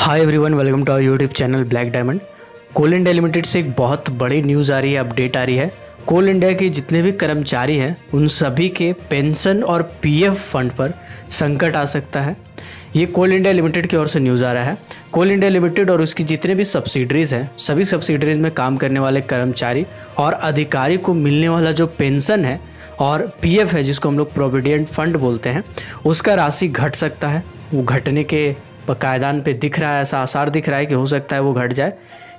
Hi everyone, welcome to our YouTube channel Black Diamond. Coal India Limited से एक बहुत बड़ी न्यूज़ आ रही है, अपडेट आ रही है। कोल इंडिया के जितने भी कर्मचारी हैं उन सभी के पेंशन और पीएफ फंड पर संकट आ सकता है। ये कोल इंडिया लिमिटेड की ओर से न्यूज़ आ रहा है। कोल इंडिया लिमिटेड और उसकी जितने भी सब्सिडरीज़ हैं, सभी सब्सिडरीज़ में काम करने वाले कर्मचारी और अधिकारी को मिलने वाला जो पेंशन है और पीएफ है, जिसको हम लोग प्रोविडेंट फंड बोलते हैं, उसका राशि घट सकता है। वो घटने के कायदान पे दिख रहा है, ऐसा आसार दिख रहा है कि हो सकता है वो घट जाए,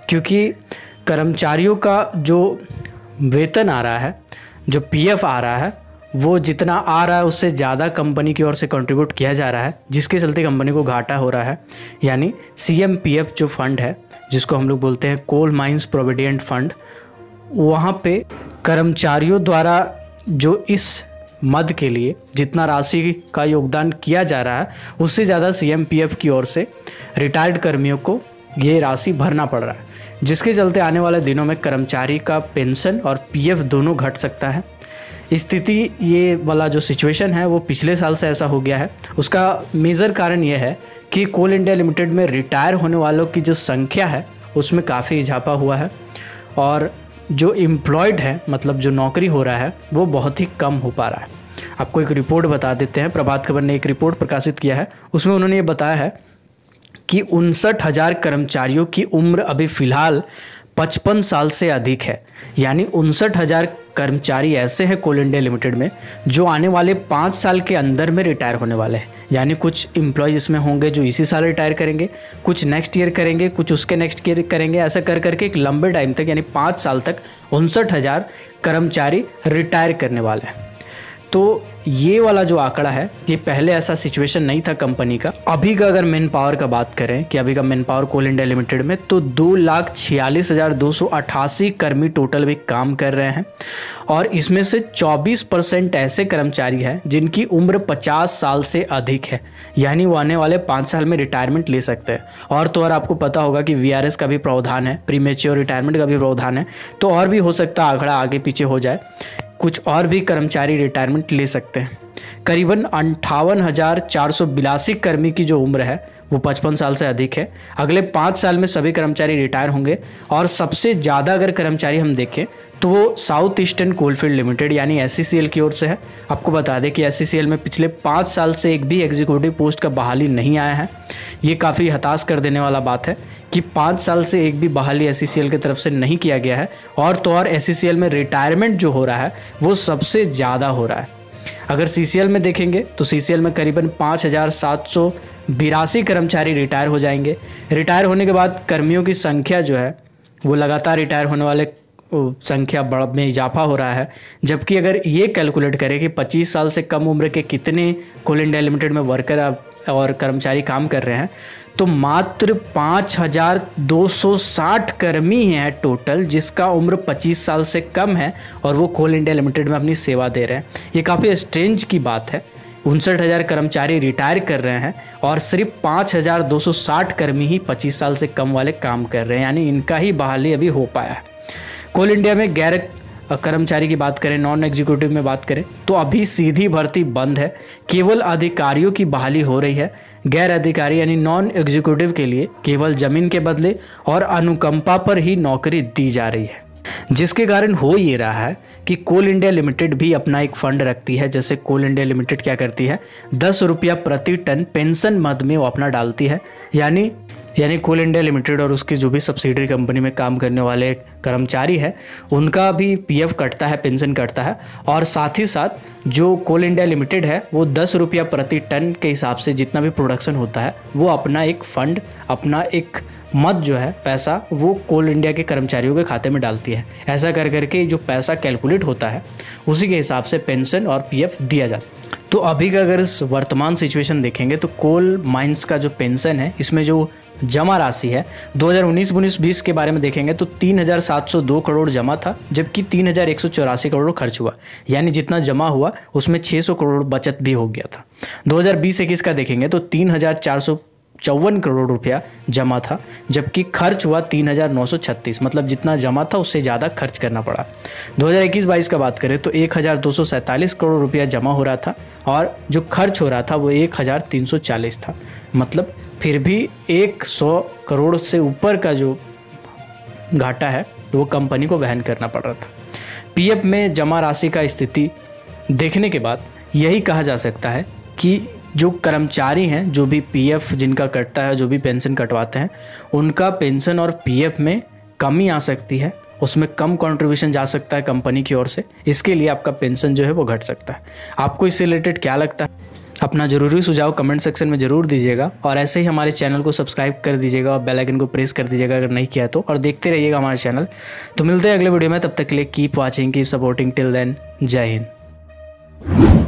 क्योंकि कर्मचारियों का जो वेतन आ रहा है, जो पीएफ आ रहा है, वो जितना आ रहा है उससे ज़्यादा कंपनी की ओर से कंट्रीब्यूट किया जा रहा है, जिसके चलते कंपनी को घाटा हो रहा है। यानी सीएमपीएफ जो फंड है, जिसको हम लोग बोलते हैं कोल माइंस प्रोविडेंट फंड, वहाँ पे कर्मचारियों द्वारा जो इस मद के लिए जितना राशि का योगदान किया जा रहा है, उससे ज़्यादा सीएमपीएफ की ओर से रिटायर्ड कर्मियों को ये राशि भरना पड़ रहा है, जिसके चलते आने वाले दिनों में कर्मचारी का पेंशन और पीएफ दोनों घट सकता है। स्थिति, ये वाला जो सिचुएशन है वो पिछले साल से ऐसा हो गया है। उसका मेजर कारण ये है कि कोल इंडिया लिमिटेड में रिटायर होने वालों की जो संख्या है उसमें काफ़ी इजाफा हुआ है और जो एम्प्लॉयड है, मतलब जो नौकरी हो रहा है, वो बहुत ही कम हो पा रहा है। आपको एक रिपोर्ट बता देते हैं। प्रभात खबर ने एक रिपोर्ट प्रकाशित किया है, उसमें उन्होंने ये बताया है कि 59,000 कर्मचारियों की उम्र अभी फ़िलहाल 55 साल से अधिक है। यानी 59,000 कर्मचारी ऐसे हैं कोल इंडिया लिमिटेड में जो आने वाले 5 साल के अंदर में रिटायर होने वाले हैं। यानी कुछ एम्प्लॉयज इसमें होंगे जो इसी साल रिटायर करेंगे, कुछ नेक्स्ट ईयर करेंगे, कुछ उसके नेक्स्ट ईयर करेंगे। ऐसा कर करके एक लंबे टाइम तक, यानी 5 साल तक 59,000 कर्मचारी रिटायर करने वाले हैं। तो ये वाला जो आंकड़ा है, ये पहले ऐसा सिचुएशन नहीं था कंपनी का। अभी का अगर मैन पावर का बात करें कि अभी का मैन पावर कोल इंडिया लिमिटेड में, तो 2,46,288 कर्मी टोटल भी काम कर रहे हैं और इसमें से 24% ऐसे कर्मचारी हैं जिनकी उम्र 50 साल से अधिक है। यानी वो आने वाले 5 साल में रिटायरमेंट ले सकते हैं। और तो और आपको पता होगा कि वीआरएस का भी प्रावधान है, प्रीमेच्योर रिटायरमेंट का भी प्रावधान है, तो और भी हो सकता है आंकड़ा आगे पीछे हो जाए, कुछ और भी कर्मचारी रिटायरमेंट ले सकते हैं। करीबन 58,482 कर्मी की जो उम्र है वो 55 साल से अधिक है। अगले 5 साल में सभी कर्मचारी रिटायर होंगे और सबसे ज़्यादा अगर कर्मचारी हम देखें तो वो साउथ ईस्टर्न कोलफील्ड लिमिटेड यानी एसईसीएल की ओर से है। आपको बता दें कि एसईसीएल में पिछले 5 साल से एक भी एग्जीक्यूटिव पोस्ट का बहाली नहीं आया है। ये काफ़ी हताश कर देने वाला बात है कि 5 साल से एक भी बहाली एसईसीएल की तरफ से नहीं किया गया है। और तो और एसईसीएल में रिटायरमेंट जो हो रहा है वो सबसे ज़्यादा हो रहा है। अगर सीसीएल में देखेंगे तो सीसीएल में करीबन 5,782 कर्मचारी रिटायर हो जाएंगे। रिटायर होने के बाद कर्मियों की संख्या जो है वो लगातार रिटायर होने वाले संख्या में इजाफा हो रहा है। जबकि अगर ये कैलकुलेट करें कि 25 साल से कम उम्र के कितने कोल इंडिया लिमिटेड में वर्कर और कर्मचारी काम कर रहे हैं, तो मात्र 5,260 कर्मी हैं टोटल, जिसका उम्र 25 साल से कम है और वो कोल इंडिया लिमिटेड में अपनी सेवा दे रहे हैं। ये काफ़ी स्ट्रेंज की बात है। 59,000 कर्मचारी रिटायर कर रहे हैं और सिर्फ 5,260 कर्मी ही 25 साल से कम वाले काम कर रहे हैं, यानी इनका ही बहाली अभी हो पाया है। कोल इंडिया में गैर कर्मचारी की बात करें, नॉन एग्जीक्यूटिव में बात करें, तो अभी सीधी भर्ती बंद है। केवल अधिकारियों की बहाली हो रही है। गैर अधिकारी यानी नॉन एग्जीक्यूटिव के लिए केवल जमीन के बदले और अनुकंपा पर ही नौकरी दी जा रही है, जिसके कारण हो ये रहा है कि कोल इंडिया लिमिटेड भी अपना एक फंड रखती है। जैसे कोल इंडिया लिमिटेड क्या करती है, 10 रुपया प्रति टन पेंशन मद में वो अपना डालती है। यानी कोल इंडिया लिमिटेड और उसकी जो भी सब्सिडरी कंपनी में काम करने वाले कर्मचारी है, उनका भी पीएफ कटता है, पेंशन कटता है। और साथ ही साथ जो कोल इंडिया लिमिटेड है वो 10 रुपया प्रति टन के हिसाब से जितना भी प्रोडक्शन होता है, वो अपना एक फंड, अपना एक मद जो है पैसा, वो कोल इंडिया के कर्मचारियों के खाते में डालती है। ऐसा कर करके जो पैसा कैलकुलेट होता है उसी के हिसाब से पेंशन और पीएफ दिया जाता है। तो अभी का अगर इस वर्तमान सिचुएशन देखेंगे तो कोल माइंस का जो पेंशन है, इसमें जो जमा राशि है 2019-20 के बारे में देखेंगे तो 3,702 करोड़ जमा था, जबकि 3,184 करोड़ खर्च हुआ। यानी जितना जमा हुआ उसमें 600 करोड़ बचत भी हो गया था। 2020-21 का देखेंगे तो 3,454 करोड़ रुपया जमा था, जबकि खर्च हुआ 3,936, मतलब जितना जमा था उससे ज़्यादा खर्च करना पड़ा। 2021-22 का बात करें तो 1,247 करोड़ रुपया जमा हो रहा था और जो खर्च हो रहा था वो 1,340 था, मतलब फिर भी 100 करोड़ से ऊपर का जो घाटा है वो कंपनी को वहन करना पड़ रहा था। पीएफ में जमा राशि का स्थिति देखने के बाद यही कहा जा सकता है कि जो कर्मचारी हैं, जो भी पीएफ जिनका कटता है, जो भी पेंशन कटवाते हैं, उनका पेंशन और पीएफ में कमी आ सकती है, उसमें कम कंट्रीब्यूशन जा सकता है कंपनी की ओर से। इसके लिए आपका पेंशन जो है वो घट सकता है। आपको इससे रिलेटेड क्या लगता है? अपना ज़रूरी सुझाव कमेंट सेक्शन में ज़रूर दीजिएगा और ऐसे ही हमारे चैनल को सब्सक्राइब कर दीजिएगा और बेल आइकन को प्रेस कर दीजिएगा अगर नहीं किया तो, और देखते रहिएगा हमारे चैनल। तो मिलते हैं अगले वीडियो में, तब तक के लिए keep watching, keep supporting, till then Jai Hind.